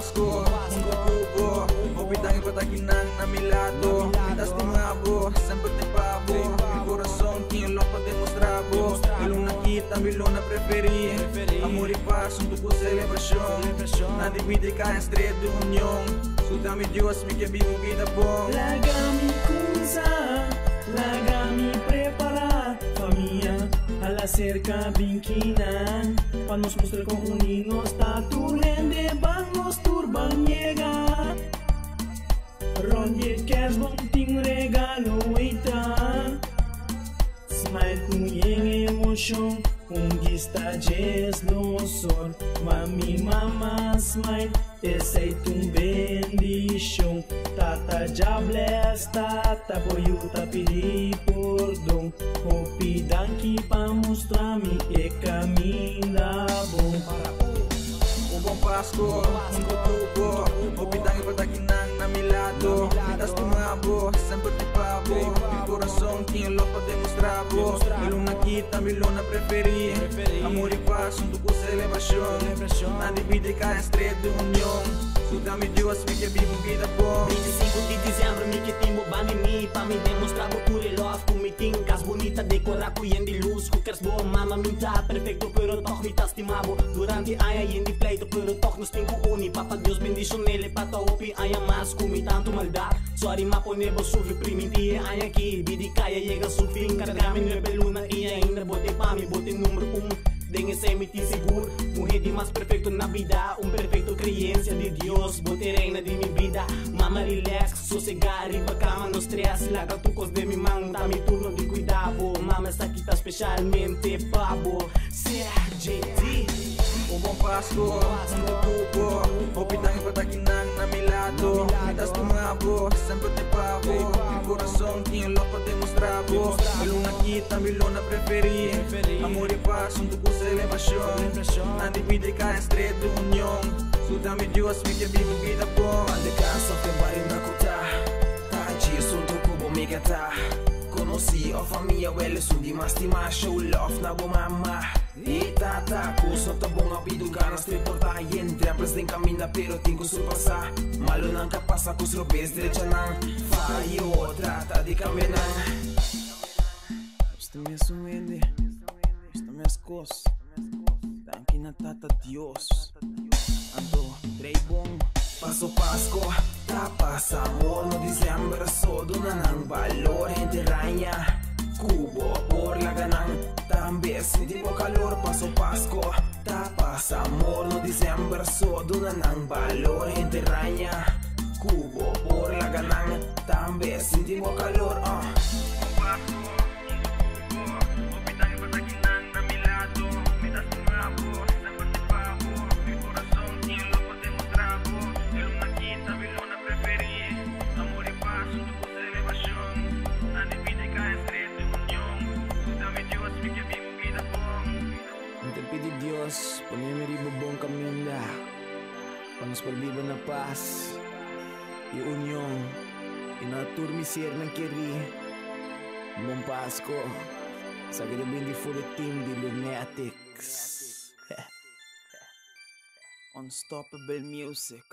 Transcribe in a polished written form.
Pasko, mundo kubo Opitang ipatakinang namilado Lastimabo, sempre te pavo El corazón quien lo puede demostrabo Milong nakita, milong na preferi Amor e paz, un tubo celebración Na divide ka estreia de união Sudame Dios, mi que vivo vida bom Lagami kunsa, lagami prepara Família, a la cerca binkina Pa nos mostrar com unidos tatu rende vamos turban llega Ronde cash bom ting regalo eita Smile com emoção gista jazz no sol Mami mama smile Aceito bendição Tata já bless Tata boiuta pedi perdão Hopi danki pa mostrar-me E caminho da bom Bom Pasko, mundo tubo Opitang ipatakinang namilado Lastimabo, sempre te pavo El corazón quien lo puede demostrabo Milong nakita, milong na preferi Amor e paz, un tubo celebración Na divide ka estreia de união Sudame Dios, mi que vivo vida bom 25 de dezembro, mi que timbo bani mi Pa mi demonstrar pure love Com mi tinkas bonita, decorar com yen de luz Cookers bom, mama minta perfecto Pero toch mi tastimabo Durante aya yen de pleito Pero toch nos tengo uni Papa Dios bendición nele Pata opi aya mas Com mi tanto maldad Sorry ma ponebo sufre Primitie aya aqui Bidi kaya llega su fin Cargamin rebeluna Ia ainda bote pa mi bote número 1 Dengue sem me seguro Morrer de mais perfeito na vida perfeito criança de Deus Bote reina de minha vida Mama relax, sossegar Riba cama no stress Laga tucos de mi mão Tá mi turno de cuidado Mama essa aqui tá especialmente babo CRJT Bom Pasko, mundo kubo Opitang ipatakinang namilado Lastimabo, sempre te pavo El corazón quien lo puede demostrabo Milong nakita, milong na preferi Amor e paz, un tubo celebración Na divide ka estreia de união Sudame Dios, mi que vivo vida bom Ande casa, te bari na kuta Taji, sunto kubo migata Conosci a família, eles são de mastima Show love na bo mama E tata, kuso ta bom apido ganas te portar E entre amplas den camina, pero tengo su passar Malo não capasa, kus robes derecha nan Fallo, trata de caminar Esta me sumende Esta me ascos Tanki na tata Dios Ando, trei bom Paso Pasko, tapas amor No diciembre sodo nanang valor Gente raña, cubo por la ganan También sentimos calor Paso Pasko, tapas amor No diciembre sodo nanang valor Gente raña, cubo por la ganan También sentimos calor Te pedi Dios, poneme riba bom caminda Pa nos perviva na paz E união E na turmicer ng kiri Bom Pasko Sa gilabing di full team di Lunatics Unstoppable music